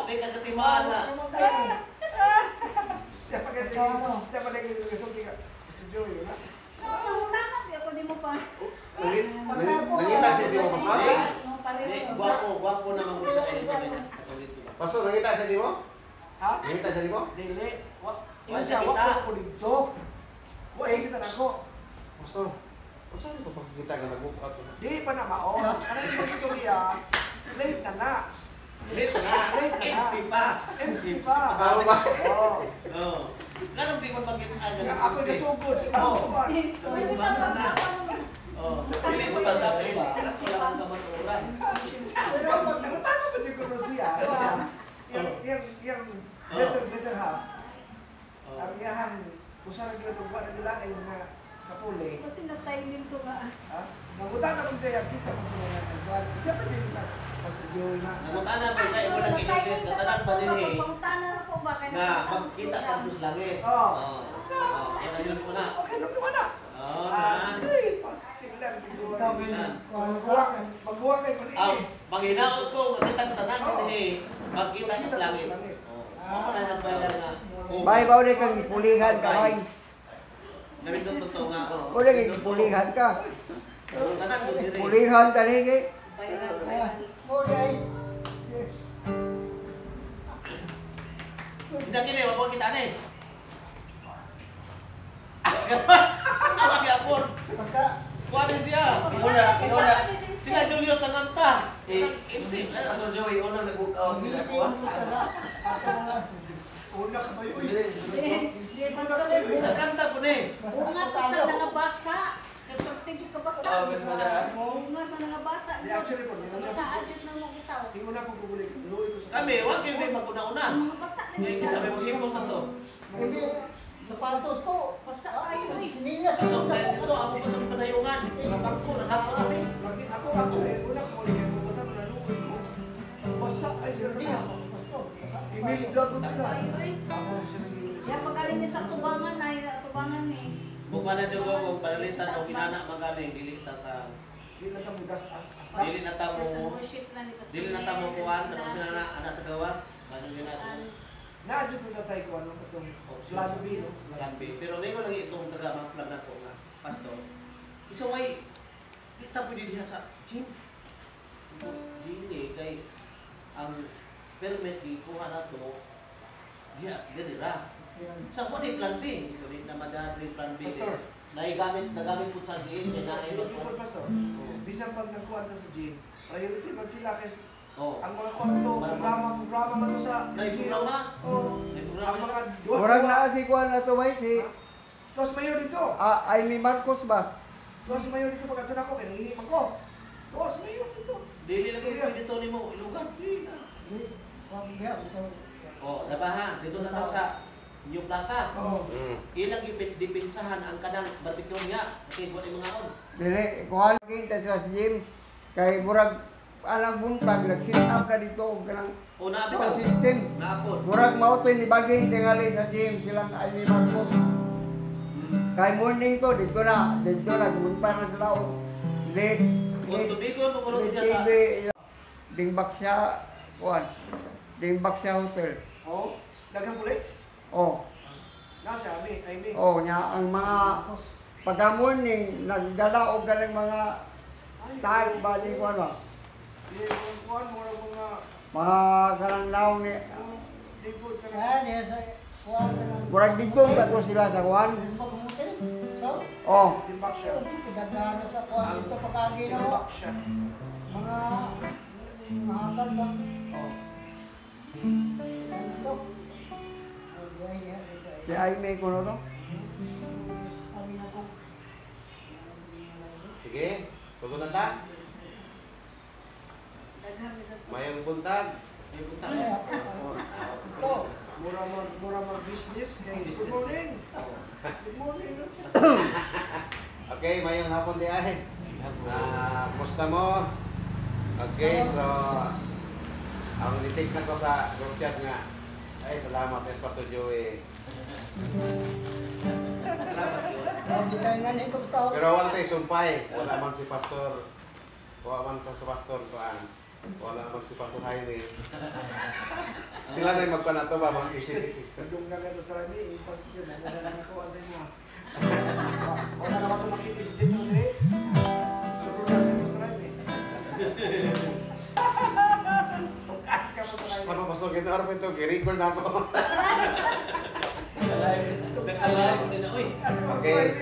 Di kagatimaan na. Siya pa nagkakasumpi ka. Mr. Joey, wala? Ako di mo pa. Nangita siya di mo, Pastor? Gwapo naman mo sa kayo. Pastor, nangita siya di mo? Ha? Nangita siya di mo? Dili. Wala Siya, kita. wala ko dito. Wala siya kita na ako. Pastor, pastor ito pagkita ka nag-book out. Di pa na mao. Ano yung istorya? Late na na. Late na. MC pa. MC pa. Ano ba? Oo. Oo. Ganun di mo pagkitaan. Ako nasugod sa ako. Oh, pili sa pagdating ba? Wala kang kamaturan. Pero pag nakatama ba yung kuno siya? Yung better half. Ang iyahan, usa na gila ba na nila ay mga kapuli. Kasi na-timing ko nga. Ha? Nangutan na kung siya kinsa pa kung nagkuhan. Isa pa din na. Kasi Joey na. Nangutan na ba sa imo lang kinigis katanan pa din eh. Pangutanan ako ba? Na magkita ka sa langit. Oo. Kaya yun ko na. Okay, nung naman na. Oo, Ay, pastig lang. Magkuha kay mali Aw, eh. manghinaot ko, makitang tanan ko eh. Magkita ka sa langit. Ako na nagbayar nga. Bay ba ulit kang ipulihan ka, bay? Gawin ko totoo nga. Ulit kang ipulihan ka. Tanan ko diri. Pulihan ka lagi. Hindi kini, wag kita ni. Wag yapon. Kuan siya. Inuna. Sila Julius nanganta. Si Pastor Joey, unang nag-book out nila ko. Una ka ba yun? Nagkanta po ni. Bunga to sa nangabasa. Kapag ka basa. Bunga sa nangabasa. Di, actually po, Basaan yun na mo kita. Tingnan na pag gugulik. Luloy ko sa Kami, wag kayo may maguna-una. Mga basa lang Hindi kita. sabi mo simpo sa to. Sapatos ko. Basa tayo eh. Sinilas. Ito, ito, ako pa ng panayungan. Lapang ko, nasako kami. Ako actually, una ko ulit yung pupunta ko na luloy ko. Basa ay sir niya. Email gagod Basa sila. tayo eh. Tapos sila Kaya pagaling niya sa tubangan ay tubangan eh. Bukma na dyan ko, kung palalitan o kinana magaling, dili ta sa... Di na kami gas Dili na ta Sa mo... worship na ni Pastor. Dili na ta mo kuhan, tapos sila na, anak sa gawas. Manong yun na sa... Na-adyo ko na tayo ko anong itong Plan B. no? Plan B. Pero ngayon lagi itong taga-plan na ko nga, pastor. Isa way, di ta pwede diha sa gym. Dili, kay ang permit kuha na to, diha, ganira. Sa ko ni plan B, hindi na madadri plan B. Pastor. Nagamit po sa gym, kaya na Ayun, ay Pastor. Bisan pag nagkuhan na sa gym, priority pag sila kasi Oh, ang mga kwarto, programa man to sa na gym. programa. Oo. May Ang programa. mga Murag na si Kuan na to, bay, si Tos mayo dito. Amy Marcos ba? Tos mayo dito pag ato na ko, kaya nangihipan ko. Tos mayo dito. Dili na kayo dito ni mo, ilugan. Oh, nabaha, dito na to sa New Plaza. Oo. Ilang ipinsahan ang kanang batikyon niya. Kasi buwan yung mga on. Dili, kuhan kita sa gym. Kay murag alang buntag, nag-sit up na dito og kanang O naapit sound ako. system. Naapot. Murag mao to ni bagay tingali sa gym silang Amy Marcos. Kay morning to dito na gumunta na sila og late. Kung tubikon, kung kulong niya sa... TV, Dingbak siya, kuhan. Dingbak siya hotel. Oo. Dagang pulis. Oh, Nasa ami, I mean. oh, nya ang mga pagka-morning nagdala og galing mga tag bali ko ano. Di kuhan mo lang Mga kanang law ni lingkod ka na. Ah, diya sa kuwan ka lang. murag digong ba to sila sa kuhan? So, Oh, Dimbak siya. dagdagan sa kuwan dito pagkagi na mo. Dimbak siya. Mga mahakal ba? Ito. si Amy ko no to. Sige, sugutan ta. Daghan nila to. Mayang buntag. May punta. Ito. Mura mo business. Good morning. Good morning. Okay, mayang hapon di ay. Musta mo? Okay, so ang nitext na ko sa group chat nga. Ay, salamat yes, Pastor Joey. Salamat yun. Hindi tayo nga na ito tao. Pero wala tayo sumpay. Wala man si Pastor. Wala man sa Pastor kuan. Wala man si Pastor Jaime. Sila na yung magpanato ba, mag-isip-isip. Kung gagano sa rami, ipag yun, nasa na ko sa inyo. Wala naman ito makita si Jim yung dire. Siguro na sa rami. Ano, Pastor, gito araw ito, i-record na ako. Nakalayo din na, uy. Okay.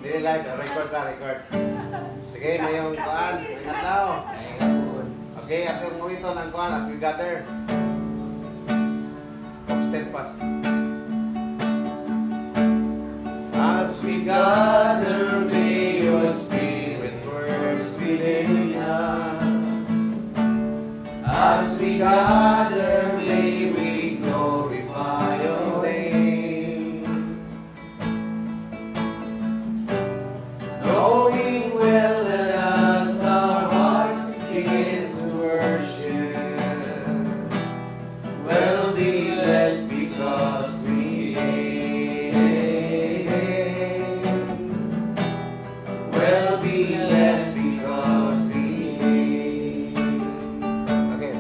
Dili live, record na, record. Sige, mayong kuan, ingat daw. Okay, after mo ito ng kuan, as we gather. Steadfast. As we gather, may your spirit works within us. As we gather, may we glorify your name. Knowing well that as our hearts begin to worship, we'll be blessed because we came. We'll be blessed because we came. Okay.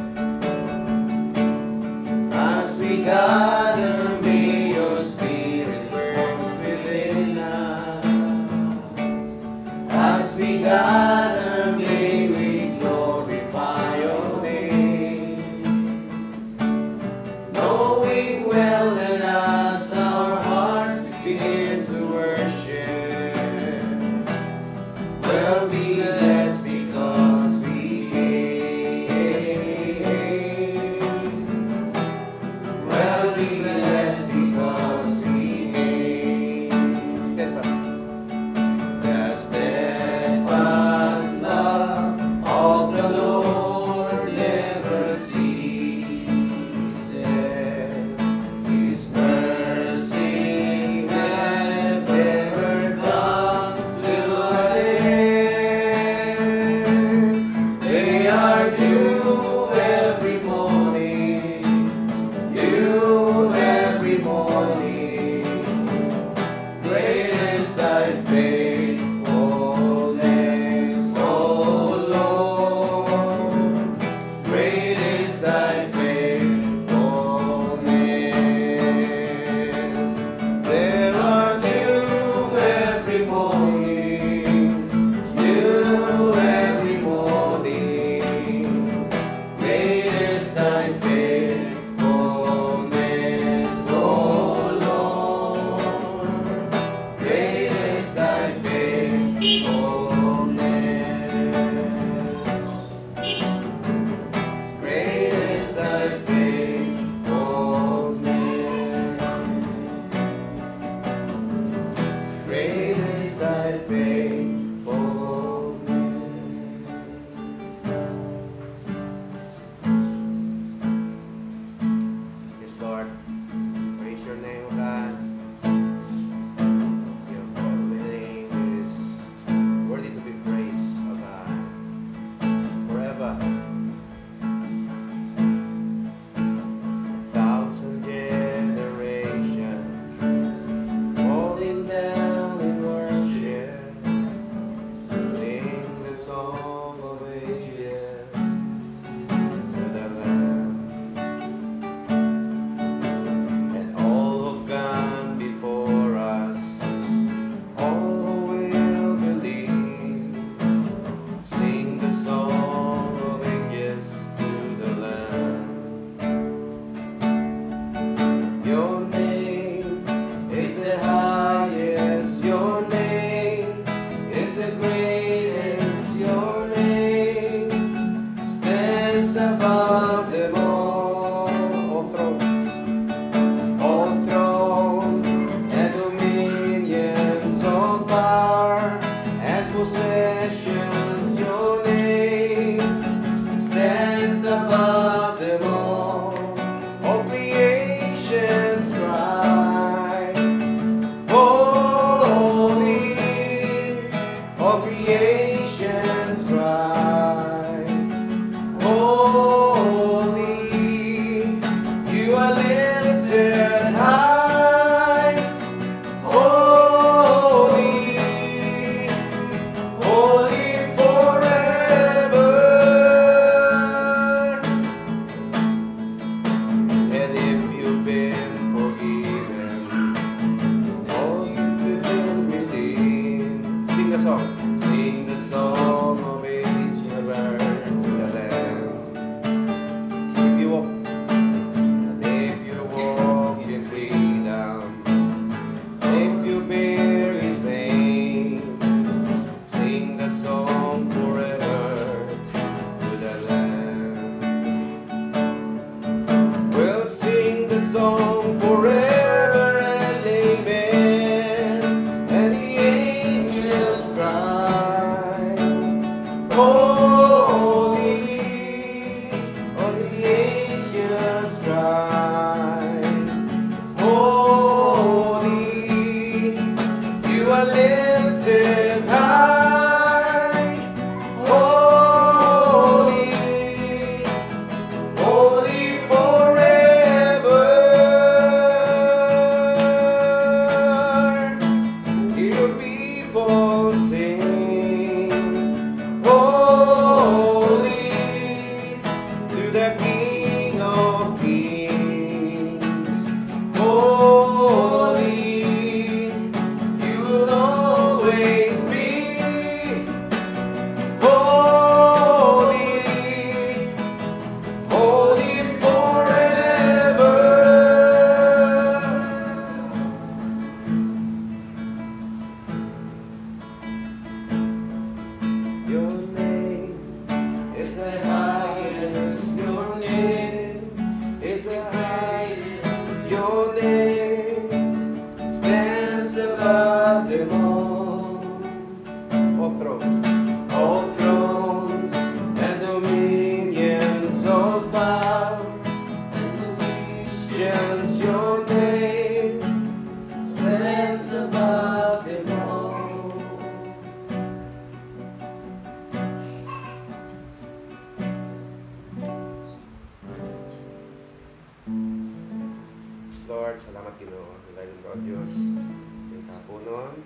Lord, salamat Ginoo. Dahil ng Diyos, yung kapunon.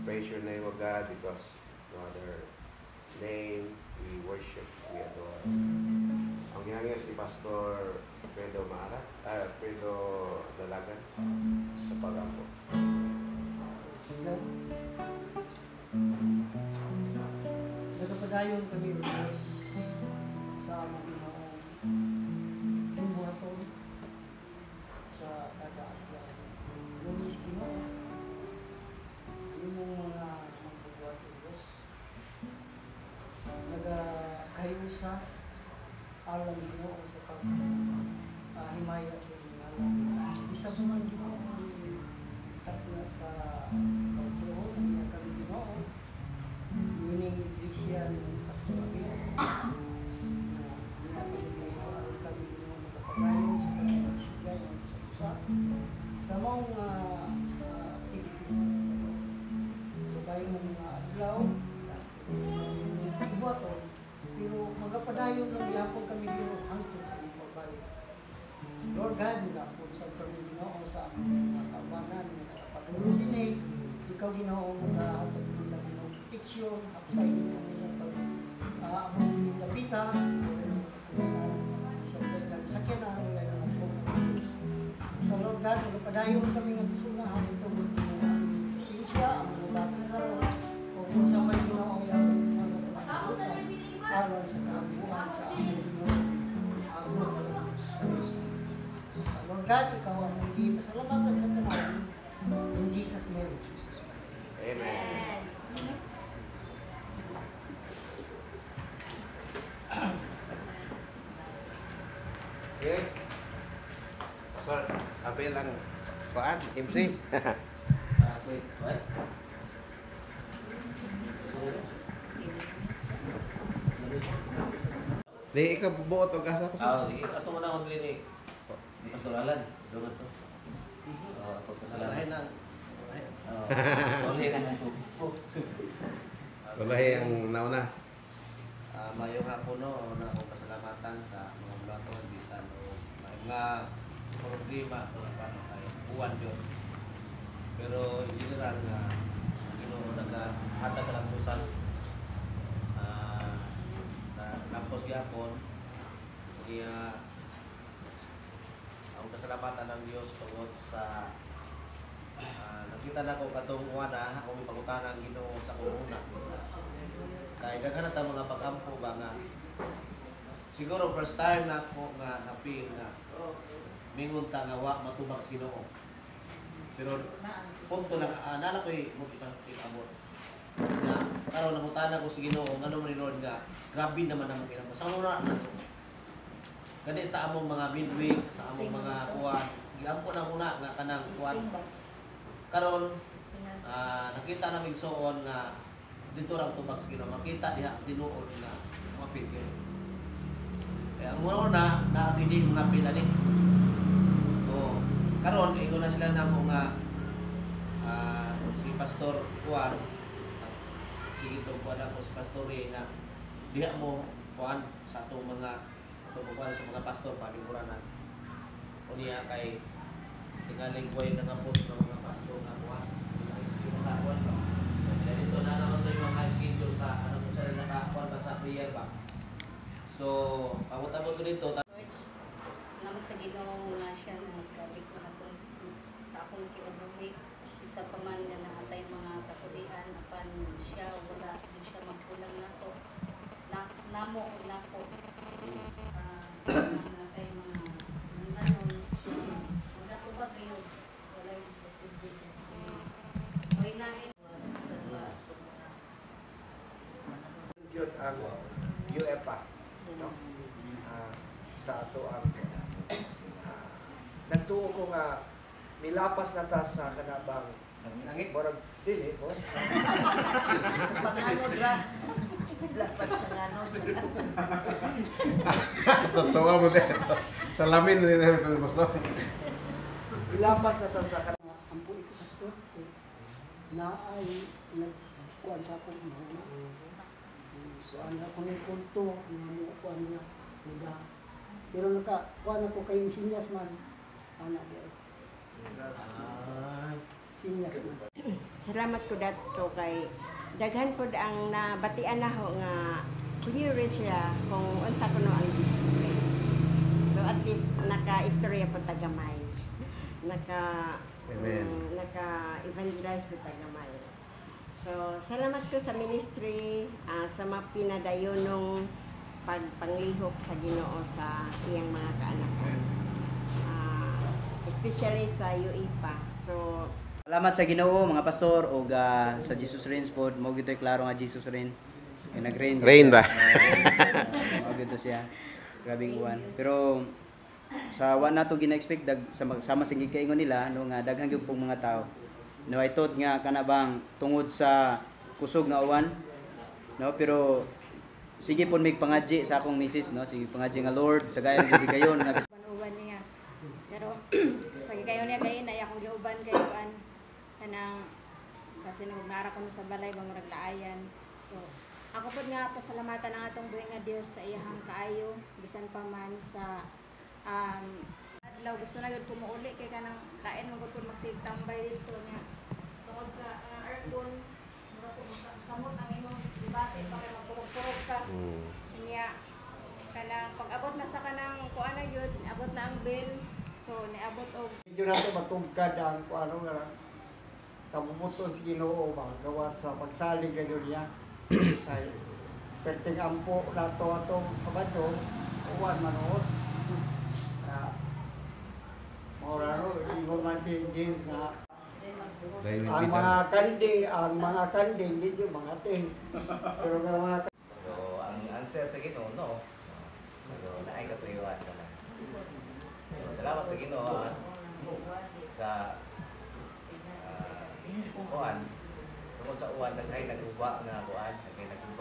Praise your name, O God, because no other name we worship, we adore. Ang hihangin si Pastor Pedro Maara, Pedro Dalagan sa pag-ampo. Nagpadayon kami Diyos sa among Ginoong buhaton sa kadaagyan. Lumis Ginoo, imong mga magbubuhat Diyos, nagakayusa alam Ginoo sa pag-himaya sa inyong alam. Isa po man Ginoo takna sa pagtuon niya kami Ginoo. Meaning Iglesia ng Pastor Abel na pinapagiging kami ng magkapagayon sa kanyang sigay sa sa mga activities so kayo ng mga adlaw ibuaton pero magkapadayon lang yapon kami dito hangtod sa inyong pagbalik. Lord God, magkapon sa kami Ginoo sa aming mga kabanan pagulong din ikaw Ginoo magkahatod protection, upside din ang inyong pag-aabang yung labita, sakyan na ang ngayon ang pagkakas. Sa Lord God, magpadayon kami ng sunahan ito, buti ng aming pasensya, ang mga batang karoon, o kung sa may ginawa yung mga pagkakasagutan, aron sa kahabuhan sa aming ginawa. Sa Lord God, ikaw ang hindi pasalamatan sa tanawan, in Jesus' name. Amen. Okay. Pastor, Abel ang kuan, MC. Wait, what? Di ikaw buot og asa Ah, sige. Ato mo na akong clinic. Pasuralan. Doon to. Ato pasalahin na. Wala na ng Facebook. Wallahi ang nauna. Mayo nga po no, na akong pasalamatan sa mga blaton, bisan o mga problema ito na paano tayo, buwan yun. Pero in general nga, Ginoo naghatag ka lang pusan na lampos gyapon. Kaya ang pasalamatan ng Diyos tungod sa nakita na ko katong uwana, akong ipagutana ang Ginoo sa una. Kaya daghan na ta mga pag-ampo ba nga siguro first time na ako nga na-feel na mingon ta nga wa matubag sa Ginoo. Pero punto na nana ko'y mo-abot. Nga karon nangutana ko sa Ginoo ngano man ni Lord nga grabe naman ang ginamo. Sa una na to. Kani sa among mga midweek, sa among mga kuwan, giampo na muna nga kanang kuwan. Karon nakita namin soon nga dito lang tubag sa Ginoo, makita diha tinuod na mga pigyo. Kaya ang una naabili mga pilani. So, karon ingon na sila namo nga si Pastor Juan sige to kuan ako si Pastor na diha mo kuan sa atong mga kuan sa mga pastor palingkuranan. Unya kay tingaling koy nangapot ng mga pastor nga kuan. Sige mga kuan ba. Dito na naman tayo mga schedule sa ano kung saan nakakuha ba sa prayer ba. So, pamutabot ko dito. Salamat sa Ginoo nga siya na nagkabig ko na sa akong kinabuhi. Isa pa man nga naatay mga kapulian apan siya wala di siya magkulang nako. Namo nako. Naatay mga anon wala ko ba kayo wala yung posible. May nain Yun ang UEPA, no? Sa ato ang nagtuo ko nga milapas na ta sa kanabang borag dili boss. panganod ra. Lapas panganod. Totoo mo din. Salamin rin na Pastor. Milapas na ta sa kanabang Ang po ito Pastor, na ay nagkuhan sa akong mga so ano ako ng kulto, mga kuhan niya, pero nakakuhan ako kay Insinyas man, anak niya. Ah, Senior. Salamat ko dato kay daghan pod ang nabatian nako nga curious siya kung unsa kuno ang Jesus Christ. So at least naka-istorya po tagamay. Amen. Naka-evangelize po tagamay. So salamat ko sa ministry sa mga pinadayonong pagpanglihok sa Ginoo sa iyang mga kaanak. Especially sa UIPA. So Salamat sa Ginoo mga pastor o sa Jesus Reigns pod mo gitoy klaro nga Jesus Reign. Nag-rain. Rain ba? Mo gito siya. Grabing uwan. Pero sa wa nato gina-expect sama sa gikaingon nila no nga daghang gyud pong mga tao. No I thought nga kana bang tungod sa kusog nga uwan. No pero sige pon mig pangadji sa akong misis no sige pangadji nga Lord sa gayon gyud kayon nga Uban niya. Pero sa kayo niya kay na akong giuban kay kuan kanang kasi nagmara ko sa balay bang naglaayan. So ako pod nga pasalamatan ang atong buhi nga Dios sa iyahang kaayo bisan pa man sa adlaw gusto na gyud ko muuli kay kanang lain mo gud magsigtambay dito niya. Tungod sa aircon mura ko samot ang imong debate para magpurog-purog ka. Niya kanang pag-abot na sa kanang kuan na gyud abot na ang bill. So niabot og Medyo natin matugkad ang kung ano nga kabubuton si Ginoo ba gawa sa pagsalig na niya kay perting ampo nato atong Sabado uwan manood maurano ingon man si James na ang mga kanding dito mga ting pero nga mga So, ang answer sa Ginoo, no. So, naay katuyuan ka na. So, salamat sa Ginoo sa kuan. Tungkol sa uwan, naghay nag-uba na kuan, naghay nag-uba.